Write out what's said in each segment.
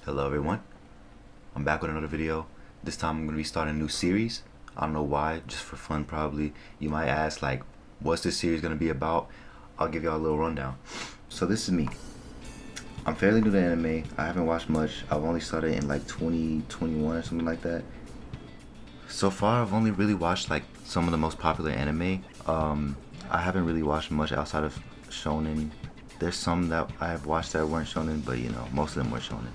Hello everyone, I'm back with another video. This time I'm going to be starting a new series. I don't know why, just for fun probably. You might ask like, what's this series going to be about? I'll give y'all a little rundown. So this is me. I'm fairly new to anime. I haven't watched much. I've only started in like 2021 or something like that. So far I've only really watched like some of the most popular anime. I haven't really watched much outside of shonen. There's some that I have watched that weren't shonen, but you know, most of them were shonen.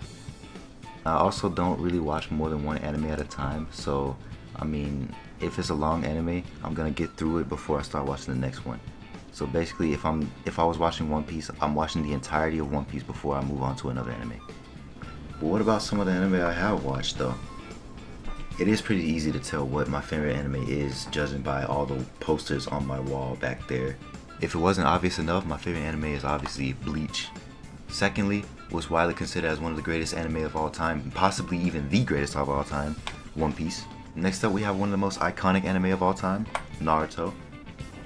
I also don't really watch more than one anime at a time, so I mean, if it's a long anime, I'm gonna get through it before I start watching the next one. So basically, if I was watching One Piece, I'm watching the entirety of One Piece before I move on to another anime. But what about some of the anime I have watched though? It is pretty easy to tell what my favorite anime is, judging by all the posters on my wall back there. If it wasn't obvious enough, my favorite anime is obviously Bleach. Secondly, was widely considered as one of the greatest anime of all time, possibly even the greatest of all time, One Piece. Next up we have one of the most iconic anime of all time, Naruto.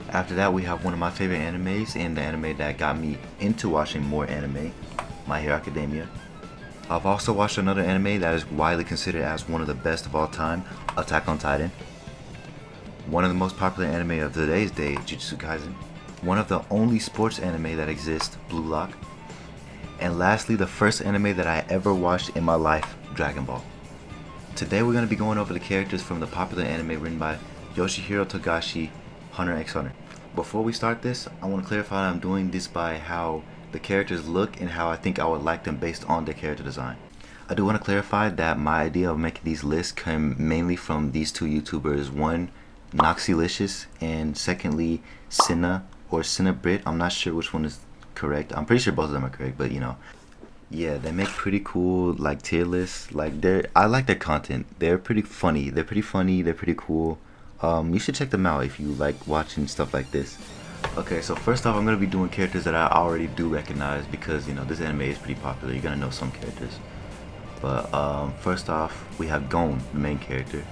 After that we have one of my favorite animes and the anime that got me into watching more anime, My Hero Academia. I've also watched another anime that is widely considered as one of the best of all time, Attack on Titan. One of the most popular anime of today's day, Jujutsu Kaisen. One of the only sports anime that exists, Blue Lock. And lastly, the first anime that I ever watched in my life, Dragon Ball. Today we're going to be going over the characters from the popular anime written by Yoshihiro Togashi, Hunter x Hunter. Before we start this, I want to clarify that I'm doing this by how the characters look and how I think I would like them based on their character design. I do want to clarify that my idea of making these lists came mainly from these two YouTubers. One, Noxylicious, and secondly, Cinna or Cinnabrit. I'm not sure which one is correct. I'm pretty sure both of them are correct, but you know, yeah, they make pretty cool like tier lists. Like I like their content. They're pretty funny. They're pretty cool. You should check them out if you like watching stuff like this. Okay, so first off, I'm gonna be doing characters that I already do recognize because you know this anime is pretty popular. You're gonna know some characters. But first off, we have Gon, the main character.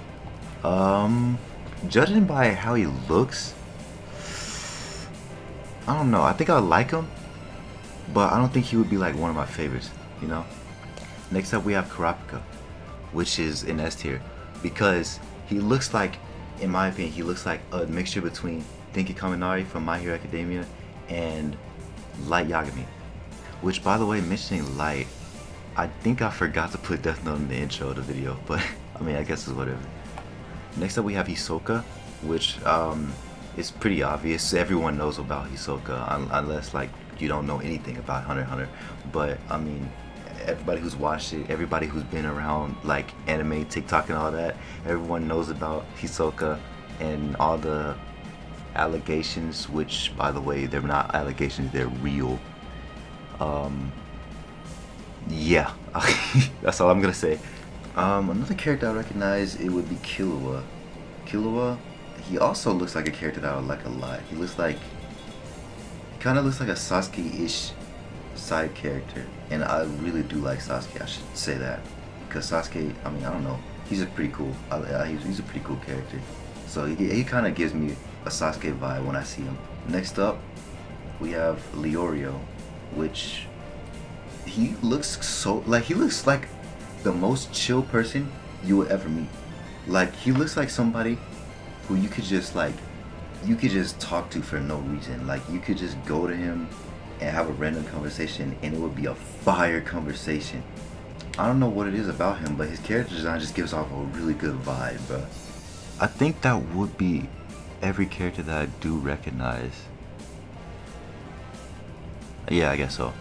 Judging by how he looks, I don't know. I think I like him, but I don't think he would be like one of my favorites, you know? Next up we have Kurapika, which is in S tier, because he looks like, in my opinion, he looks like a mixture between Denki Kaminari from My Hero Academia and Light Yagami. Which, by the way, mentioning Light, I think I forgot to put Death Note in the intro of the video, but I mean, I guess it's whatever. Next up we have Hisoka, which is pretty obvious. Everyone knows about Hisoka, unless like you don't know anything about Hunter x Hunter. But I mean, everybody who's watched it, everybody who's been around like anime, TikTok and all that, everyone knows about Hisoka and all the allegations, which by the way, they're not allegations, they're real. Yeah, that's all I'm gonna say. Another character I recognize, it would be Killua. Killua, he also looks like a character that I would like a lot. He kind of looks like a Sasuke-ish side character, and I really do like Sasuke. I should say that because Sasuke, I mean, I don't know, he's a pretty cool. He's a pretty cool character. So he kind of gives me a Sasuke vibe when I see him. Next up, we have Leorio, which he looks like the most chill person you will ever meet. Like he looks like somebody who you could just talk to for no reason. Like you could just go to him and have a random conversation and it would be a fire conversation. I don't know what it is about him, but his character design just gives off a really good vibe, bro. I think that would be every character that I do recognize. Yeah, I guess so.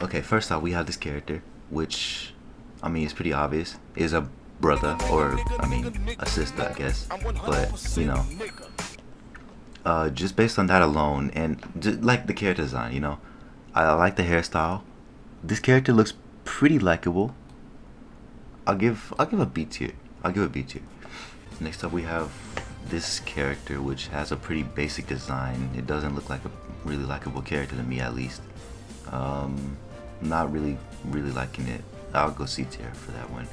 Okay, first off we have this character, which I mean it's pretty obvious, is a brother, or I mean a sister I guess, but you know, just based on that alone and just like the character design, you know, I like the hairstyle. This character looks pretty likable. I'll give a B tier. Next up we have this character, which has a pretty basic design. It doesn't look like a really likable character to me, at least. Not really liking it. I'll go C tier for that one.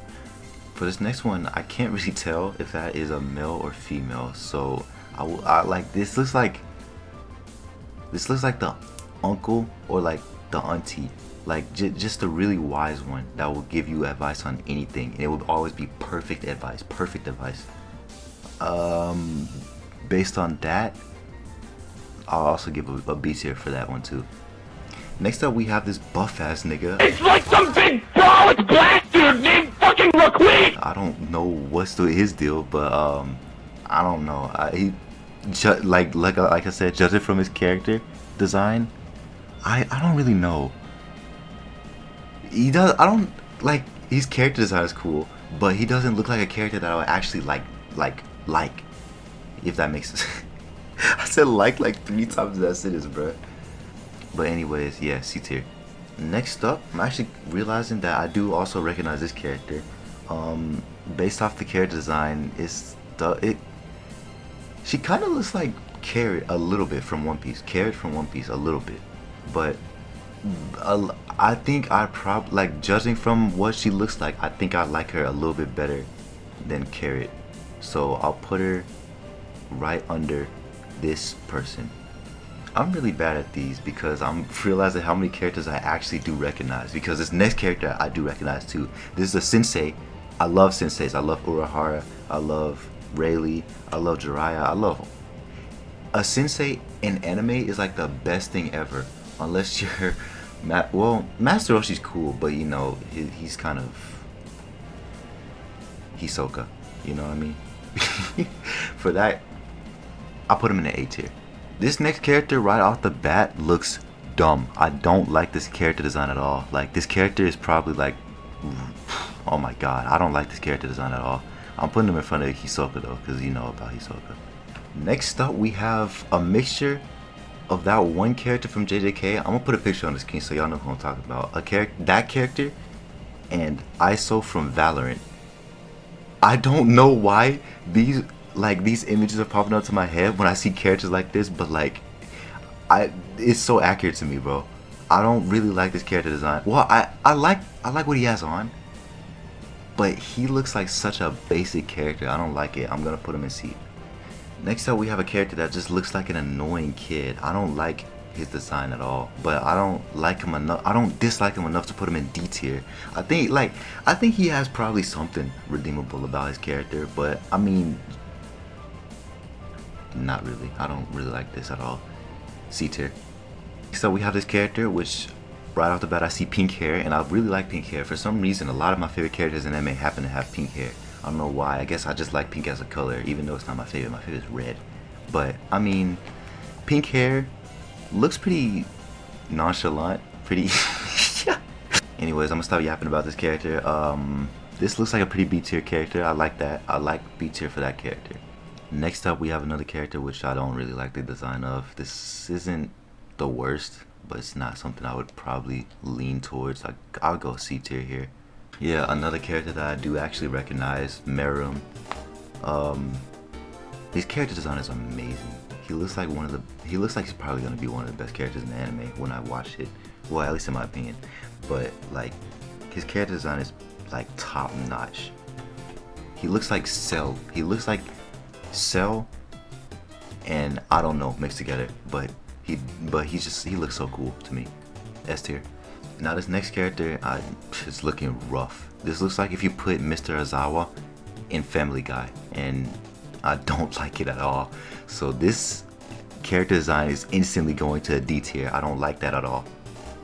For this next one, I can't really tell if that is a male or female, so I like this looks like the uncle or like the auntie, like just a really wise one that will give you advice on anything, and it will always be perfect advice, perfect advice. Based on that, I'll also give a B tier for that one too. Next up, we have this buff ass nigga. It's like some big brolic black dude named fucking McQueen! I don't know what's his deal, but I don't know. Like I said, judging from his character design, I don't really know. He does. I don't like his character design is cool, but he doesn't look like a character that I would actually like. If that makes sense. I said like 3 times in that sentence, bro. But anyways, yeah, C tier. Next up, I'm actually realizing that I do also recognize this character. Based off the character design, she kind of looks like Carrot a little bit from One Piece. Carrot from One Piece a little bit, but I think I probably like, judging from what she looks like, I think I like her a little bit better than Carrot. So I'll put her right under this person. I'm really bad at these because I'm realizing how many characters I actually do recognize, because this next character I do recognize too. This is a sensei. I love senseis. I love Urahara. I love Rayleigh. I love Jiraiya. I love a sensei in anime is like the best thing ever, unless you're well, Master Roshi's cool, but you know he's kind of Hisoka, you know what I mean? For that, I put him in the A tier. This next character right off the bat looks dumb. I don't like this character design at all. Like, this character is probably like, oh my god, I don't like this character design at all. I'm putting him in front of Hisoka though, because you know about Hisoka. Next up, we have a mixture of that one character from JJK. I'm gonna put a picture on the screen so y'all know who I'm talking about. That character and ISO from Valorant. I don't know why these images are popping up to my head when I see characters like this, but like, it's so accurate to me, bro. I don't really like this character design. Well, I like what he has on, but he looks like such a basic character. I don't like it. I'm gonna put him in C. Next up, we have a character that just looks like an annoying kid. I don't like his design at all, but I don't like him enough. I don't dislike him enough to put him in D tier. I think he has probably something redeemable about his character, but I mean, not really. I don't really like this at all. C tier. So we have this character, which right off the bat I see pink hair, and I really like pink hair. For some reason, a lot of my favorite characters in anime happen to have pink hair. I don't know why. I guess I just like pink as a color, even though it's not my favorite. My favorite is red. But I mean, pink hair looks pretty nonchalant, pretty. Anyways, I'm gonna stop yapping about this character. This looks like a pretty B tier character. I like that. I like B tier for that character. Next up, we have another character which I don't really like the design of. This isn't the worst, but it's not something I would probably lean towards. I'll go C tier here. Yeah, another character that I do actually recognize, Meruem. His character design is amazing. He looks like he's probably gonna be one of the best characters in the anime when I watch it. Well, at least in my opinion. But like, his character design is like top notch. He looks like Cell. He looks like Cell and I don't know mixed together, but he looks so cool to me. S tier. Now this next character, it's looking rough. This looks like if you put Mr. Ozawa in Family Guy, and I don't like it at all. So this character design is instantly going to a D tier. I don't like that at all.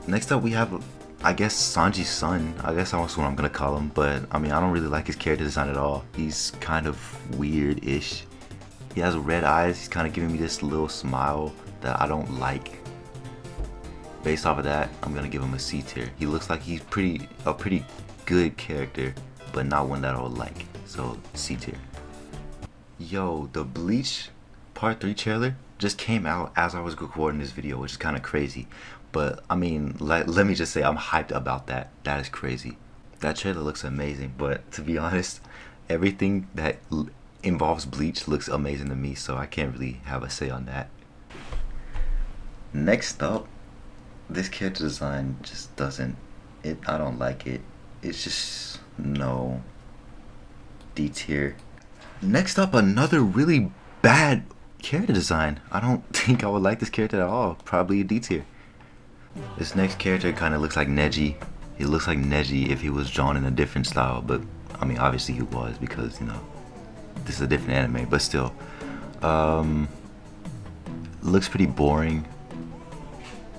Next up, we have, I guess, Sanji's son. I guess that's what I'm gonna call him, but I mean, I don't really like his character design at all. He's kind of weird-ish. He has red eyes. He's kind of giving me this little smile that I don't like. Based off of that, I'm gonna give him a C tier. He looks like he's a pretty good character, but not one that I would like. So C tier. Yo, the Bleach Part 3 trailer just came out as I was recording this video, which is kind of crazy. But I mean, let me just say, I'm hyped about that. That is crazy. That trailer looks amazing, but to be honest, everything that involves Bleach looks amazing to me, so I can't really have a say on that. Next up, this character design just doesn't, I don't like it. It's just, no. D tier. Next up, another really bad character design. I don't think I would like this character at all. Probably a D tier. This next character kind of looks like Neji. He looks like Neji if he was drawn in a different style, but I mean, obviously he was because, you know, this is a different anime, but still. Looks pretty boring.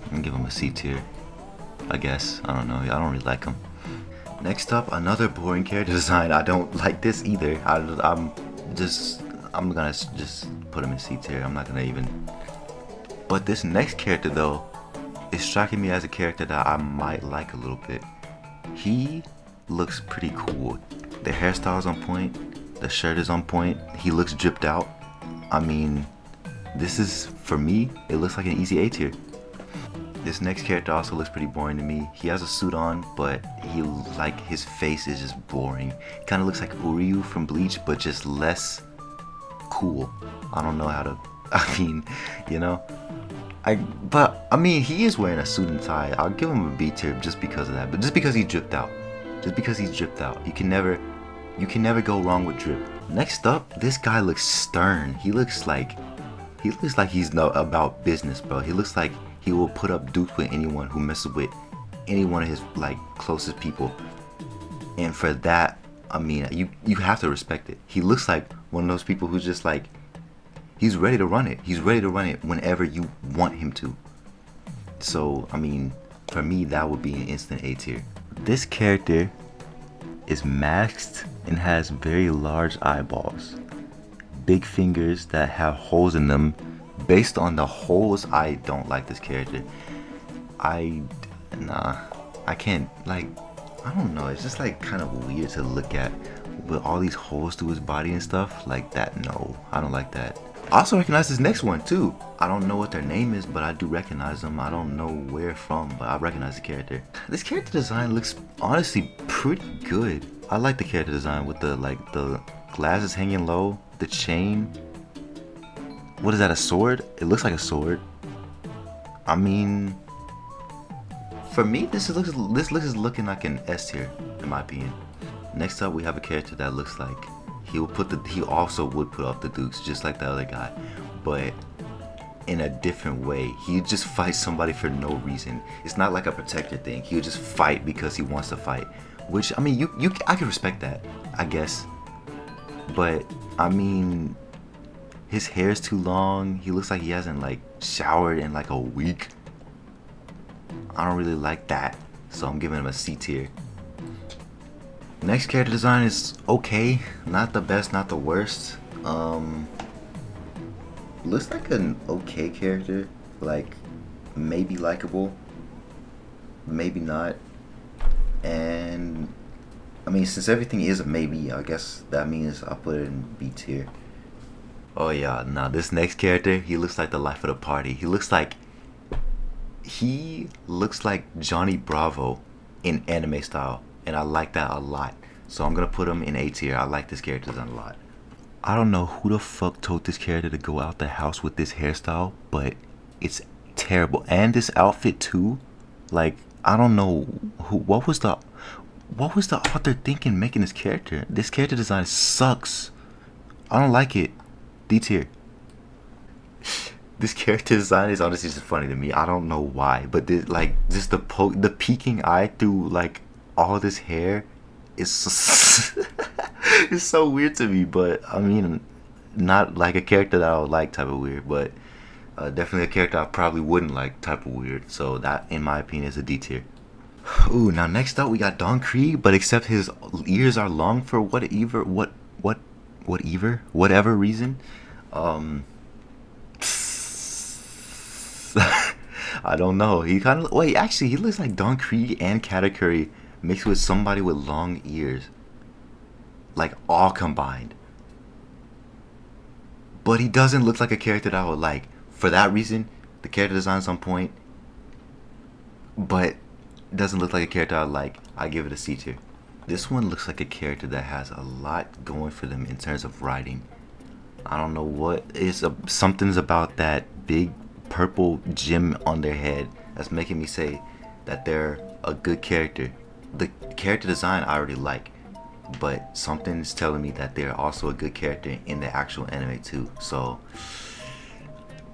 I'm gonna give him a C tier, I guess. I don't know. I don't really like him. Next up, another boring character design. I don't like this either. I'm gonna just put him in C tier. I'm not gonna even. But this next character though is striking me as a character that I might like a little bit. He looks pretty cool. The hairstyle's on point. The shirt is on point. He looks dripped out. I mean, this is, for me, it looks like an easy A tier. This next character also looks pretty boring to me. He has a suit on, but his face is just boring. He kind of looks like Uryu from Bleach, but just less cool. I don't know how to, I mean, you know. But I mean, he is wearing a suit and tie. I'll give him a B tier just because of that. But just because he dripped out. Just because he's dripped out. You can never go wrong with drip. Next up, this guy looks stern. He looks like he's about business, bro. He looks like he will put up dukes with anyone who messes with any one of his like closest people. And for that, I mean, you have to respect it. He looks like one of those people who's just like, he's ready to run it. He's ready to run it whenever you want him to. So, I mean, for me, that would be an instant A tier. This character is masked and has very large eyeballs. Big fingers that have holes in them. Based on the holes, I don't like this character. I can't, like, I don't know. It's just like kind of weird to look at with all these holes through his body and stuff like that. No, I don't like that. I also recognize this next one too. I don't know what their name is, but I do recognize them. I don't know where from, but I recognize the character. This character design looks honestly pretty good. I like the character design with the glasses hanging low, the chain. What is that, a sword? It looks like a sword. I mean, for me, this looks looking like an S tier, in my opinion. Next up, we have a character that looks like he also would put off the dukes just like the other guy, but in a different way. He just fight somebody for no reason. It's not like a protector thing. He would just fight because he wants to fight, which I mean, I can respect that, I guess. But I mean, his hair is too long. He looks like he hasn't like showered in like a week. I don't really like that, so I'm giving him a C tier. Next character design is okay, not the best, not the worst. Looks like an okay character, like maybe likable, maybe not. And I mean, since everything is a maybe, I guess that means I'll put it in B tier. Oh yeah, now this next character, he looks like the life of the party. He looks like Johnny Bravo in anime style, and I like that a lot. So I'm gonna put him in A tier. I like this character design a lot. I don't know who the fuck told this character to go out the house with this hairstyle, but it's terrible. And this outfit too. Like, I don't know what was the author thinking making this character? This character design sucks. I don't like it. D tier. This character design is honestly just funny to me. I don't know why, but this, like, just the peeking eye through like all this hair is so it's so weird to me. But I mean, not like a character that I would like type of weird, but definitely a character I probably wouldn't like type of weird. So that, in my opinion, is a D tier. Ooh, now next up we got Don Krieg, but except his ears are long for whatever reason. I don't know. He kind of actually he looks like Don Krieg and Katakuri mixed with somebody with long ears, like all combined. But he doesn't look like a character that I would like. For that reason, the character design's on point, but doesn't look like a character I like. I give it a C tier. This one looks like a character that has a lot going for them in terms of writing. I don't know what is something's about that big purple gem on their head that's making me say that they're a good character. The character design I already like, but something's telling me that they're also a good character in the actual anime too. So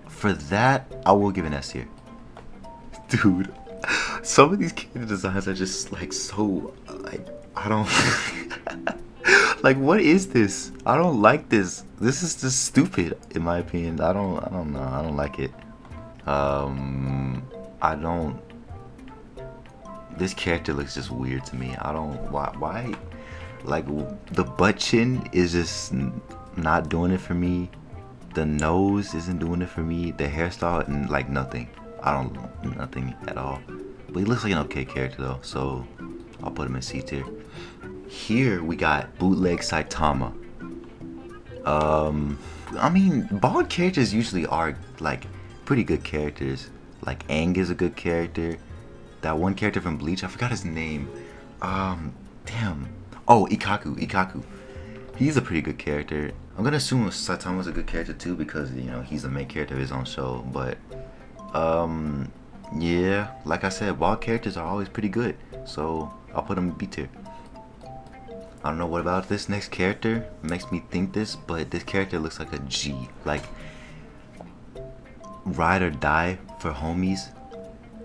for that, I will give an S tier. Dude, Some of these character designs are just like so like I don't like what is this? I don't like this. This is just stupid in my opinion. I don't know. I don't like it. I don't this character looks just weird to me. I don't why like the butt chin is just not doing it for me. The nose isn't doing it for me. The hairstyle and like nothing. I don't nothing at all. But he looks like an okay character though, so I'll put him in C tier. Here we got bootleg Saitama. I mean, bald characters usually are like pretty good characters. Like Aang is a good character. That one character from Bleach, I forgot his name. Damn. Oh, Ikaku. He's a pretty good character. I'm gonna assume Saitama's a good character too because you know he's the main character of his own show. But yeah, like I said, bald characters are always pretty good. So I'll put him in B tier. I don't know what about this next character makes me think this, but this character looks like a G. Like ride or die for homies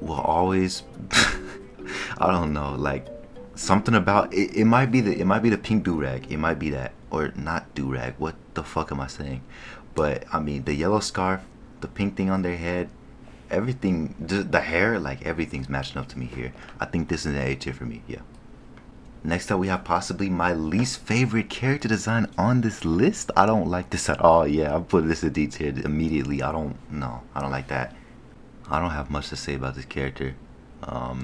will always I don't know, like something about it, it might be the pink do-rag. It might be that. Or not do-rag. What the fuck am I saying? But I mean the yellow scarf, the pink thing on their head, everything, the hair, like everything's matching up to me here. I think this is an A tier for me, yeah. Next up we have possibly my least favorite character design on this list. I don't like this at all. Yeah, I'll put this in D tier immediately. I don't like that. I don't have much to say about this character. I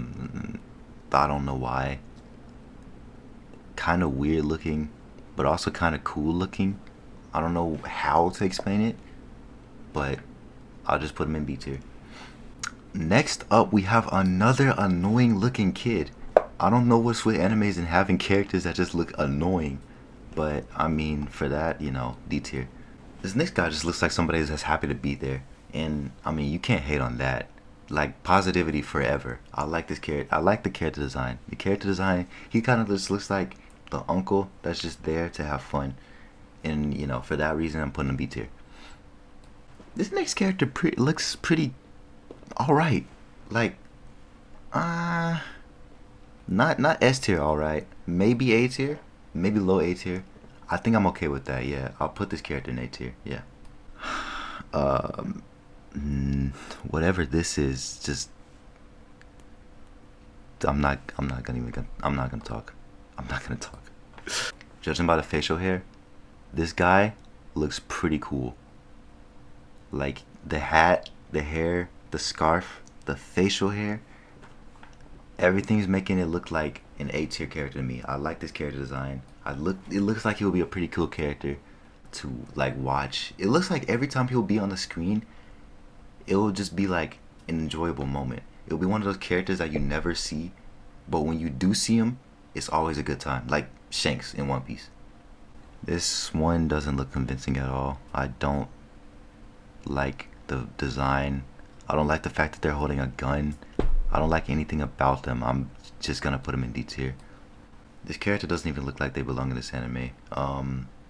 don't know why. Kind of weird looking, but also kind of cool looking. I don't know how to explain it, but I'll just put him in B tier. Next up, we have another annoying looking kid. I don't know what's with animes and having characters that just look annoying, but I mean, for that, you know, D tier. This next guy just looks like somebody that's just happy to be there, and I mean, you can't hate on that. Like positivity forever. I like this character. I like the character design. The character design, he kind of just looks like the uncle that's just there to have fun, and you know, for that reason, I'm putting him B tier. This next character looks pretty all right. Like, not S tier, all right. Maybe A tier, maybe low A tier. I think I'm okay with that. Yeah, I'll put this character in A tier. Yeah. Whatever this is, just I'm not gonna talk. I'm not gonna talk. Judging by the facial hair, this guy looks pretty cool. Like the hat, the hair, the scarf, the facial hair, everything's making it look like an A tier character to me. I like this character design. It looks like he'll be a pretty cool character to like watch. It looks like every time he'll be on the screen, it will just be like an enjoyable moment. It'll be one of those characters that you never see, but when you do see him, it's always a good time. Like Shanks in One Piece. This one doesn't look convincing at all. I don't like the design. I don't like the fact that they're holding a gun. I don't like anything about them. I'm just gonna put them in D tier. This character doesn't even look like they belong in this anime.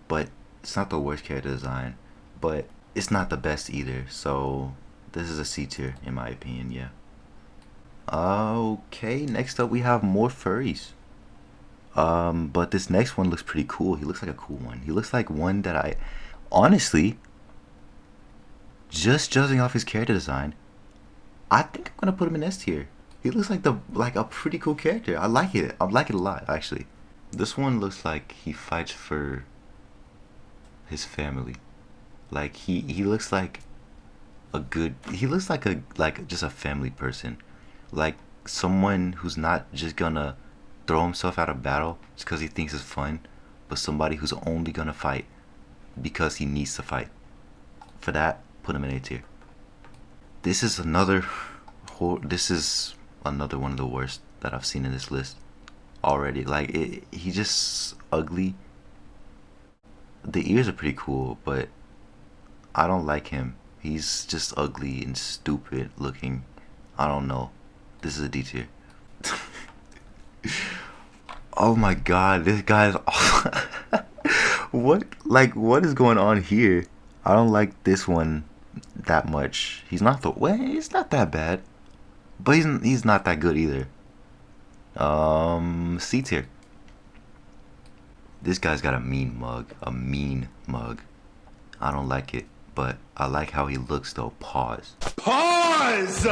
But it's not the worst character design, but it's not the best either. So this is a C tier in my opinion, yeah. Okay, next up we have more furries. But this next one looks pretty cool. He looks like a cool one. He looks like one that I honestly, just judging off his character design, I think I'm gonna put him in S tier. He looks like a pretty cool character. I like it. I like it a lot actually. This one looks like he fights for his family. Like he looks like he looks like just a family person. Like someone who's not just gonna throw himself out of battle just because he thinks it's fun, but somebody who's only gonna fight because he needs to fight. For that, put him in A tier. This is another one of the worst that I've seen in this list already. Like he's just ugly. The ears are pretty cool, but I don't like him. He's just ugly and stupid looking. I don't know. This is a D tier. Oh my god, this guy's what is going on here? I don't like this one that much. He's not the way, it's not that bad. but he's not that good either. C tier. This guy's got a mean mug. A mean mug. I don't like it, but I like how he looks though. Pause. Pause!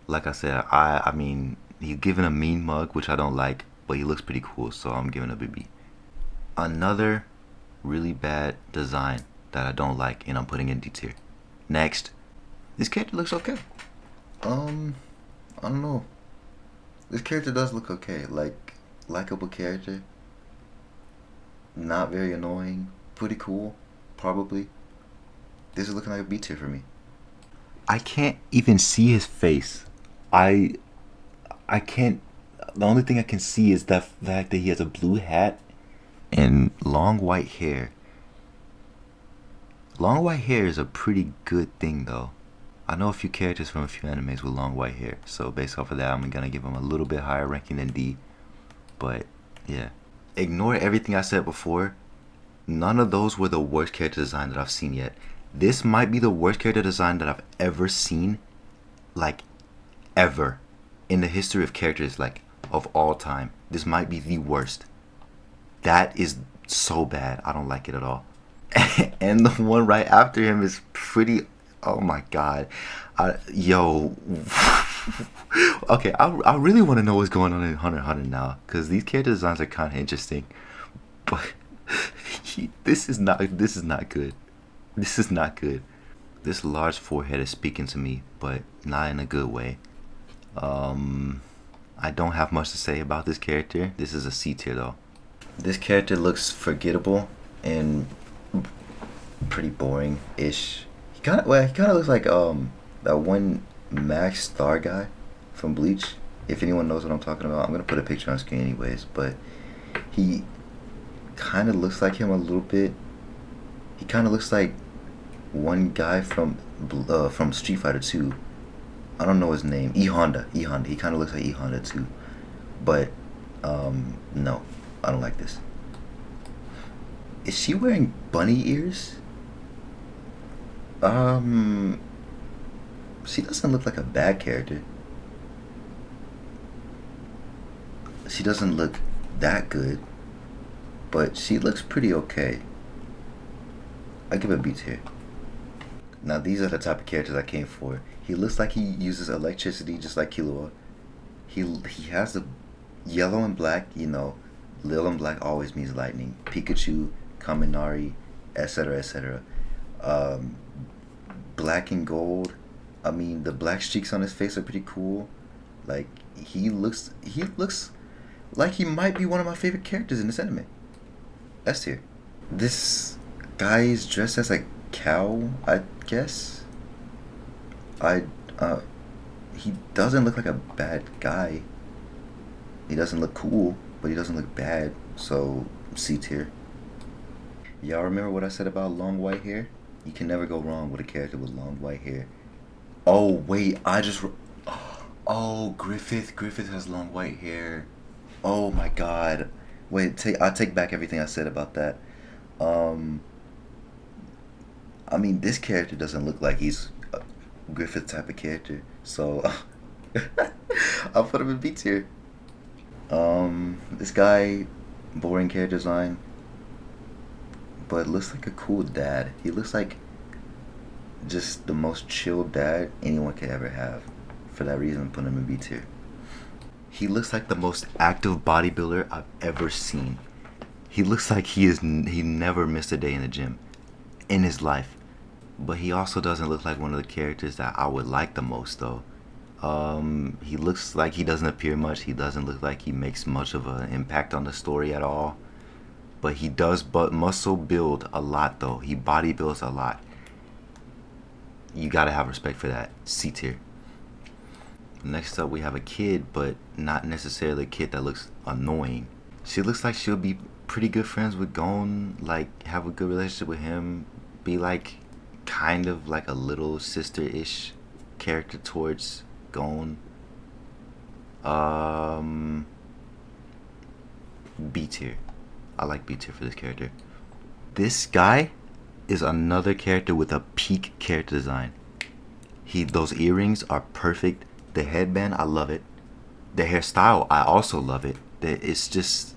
Like I said, I mean, he's given a mean mug, which I don't like, but he looks pretty cool, so I'm giving it a BB. Another really bad design that I don't like, and I'm putting in D tier. Next. This character looks okay. I don't know. This character does look okay. Like, likable character. Not very annoying. Pretty cool. Probably. This is looking like a B tier for me. I can't even see his face. I can't. The only thing I can see is the fact that he has a blue hat and long white hair. Long white hair is a pretty good thing though. I know a few characters from a few animes with long white hair, so based off of that, I'm gonna give him a little bit higher ranking than D. But yeah, ignore everything I said before. None of those were the worst character design that I've seen yet. This might be the worst character design that I've ever seen, like ever, in the history of characters, like of all time. This might be the worst. That is so bad. I don't like it at all. And the one right after him is pretty. Oh my god, yo. Okay, I really want to know what's going on in Hunter x Hunter now, because these character designs are kind of interesting, but this is not good. This is not good. This large forehead is speaking to me, but not in a good way. I don't have much to say about this character. This is a C tier though. This character looks forgettable and pretty boring-ish. He kind of looks like that one Max Star guy from Bleach. If anyone knows what I'm talking about, I'm gonna put a picture on screen anyways. But he kind of looks like him a little bit. He kind of looks like one guy from Street Fighter 2. I don't know his name. E Honda. He kind of looks like E Honda too. But no, I don't like this. Is she wearing bunny ears? She doesn't look like a bad character. She doesn't look that good, but she looks pretty okay. I give it a B tier. Now these are the type of characters I came for. He looks like he uses electricity just like Killua. He has the yellow and black, you know. Lil and black always means lightning. Pikachu, Kaminari, etc., etc. Black and gold. I mean, the black streaks on his face are pretty cool. Like he looks like he might be one of my favorite characters in this anime. S tier. This guy is dressed as a cow, I guess. He doesn't look like a bad guy. He doesn't look cool, but he doesn't look bad, so C tier. Y'all remember what I said about long white hair? You can never go wrong with a character with long white hair. Oh wait, oh, Griffith has long white hair. Oh my god. Wait, I take back everything I said about that. I mean, this character doesn't look like he's a Griffith type of character, so I'll put him in B tier. This guy, boring character design, but looks like a cool dad. He looks like just the most chill dad anyone could ever have. For that reason, I'm putting him in B tier. He looks like the most active bodybuilder I've ever seen. He looks like he never missed a day in the gym in his life. But he also doesn't look like one of the characters that I would like the most though. He looks like he doesn't appear much. He doesn't look like he makes much of an impact on the story at all. But he does muscle build a lot though. He body builds a lot. You gotta have respect for that. C tier. Next up we have a kid, but not necessarily a kid that looks annoying. She looks like she'll be pretty good friends with Gon, like have a good relationship with him, be like kind of like a little sister-ish character towards Gon. B tier. I like B tier for this character. This guy is another character with a peak character design. Those earrings are perfect. The headband, I love it. The hairstyle, I also love it. It's just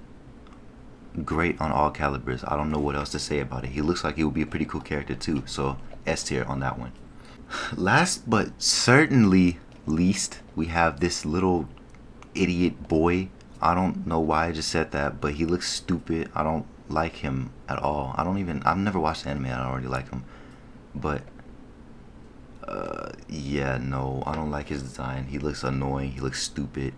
great on all calibers. I don't know what else to say about it. He looks like he would be a pretty cool character too. So S tier on that one. Last but certainly least, we have this little idiot boy. I don't know why I just said that, but he looks stupid. I don't like him at all. I've never watched the anime. I don't already like him. But yeah, no, I don't like his design. He looks annoying. He looks stupid.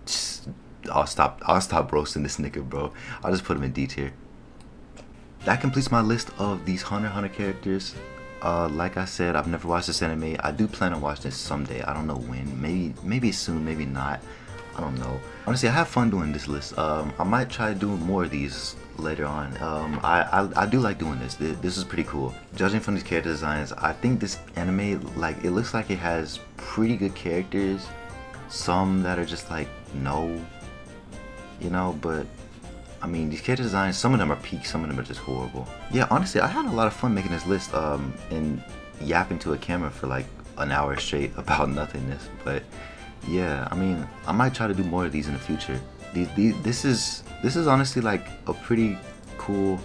Just, I'll stop roasting this nigga, bro. I'll just put him in D tier. That completes my list of these Hunter x Hunter characters. Like I said, I've never watched this anime. I do plan on watching this someday. I don't know when. Maybe soon, maybe not. I don't know. Honestly, I have fun doing this list. I might try doing more of these later on. I do like doing this. This is pretty cool. Judging from these character designs, I think this anime, like, it looks like it has pretty good characters. Some that are just like, no, you know, but I mean, these character designs, some of them are peak, some of them are just horrible. Yeah, honestly, I had a lot of fun making this list and yapping to a camera for like an hour straight about nothingness. But yeah, I mean, I might try to do more of these in the future. This is honestly like a pretty cool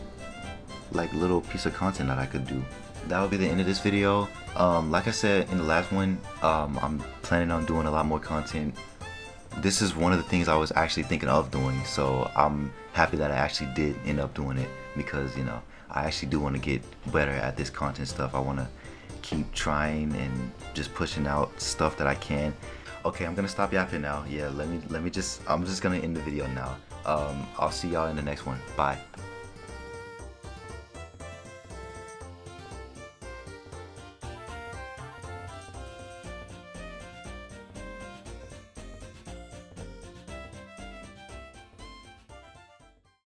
like little piece of content that I could do. That would be the end of this video. Like I said in the last one, I'm planning on doing a lot more content. This is one of the things I was actually thinking of doing, so I'm happy that I actually did end up doing it, because, you know, I actually do want to get better at this content stuff. I want to keep trying and just pushing out stuff that I can. Okay, I'm gonna stop yapping now. Yeah, I'm just gonna end the video now. I'll see y'all in the next one. Bye.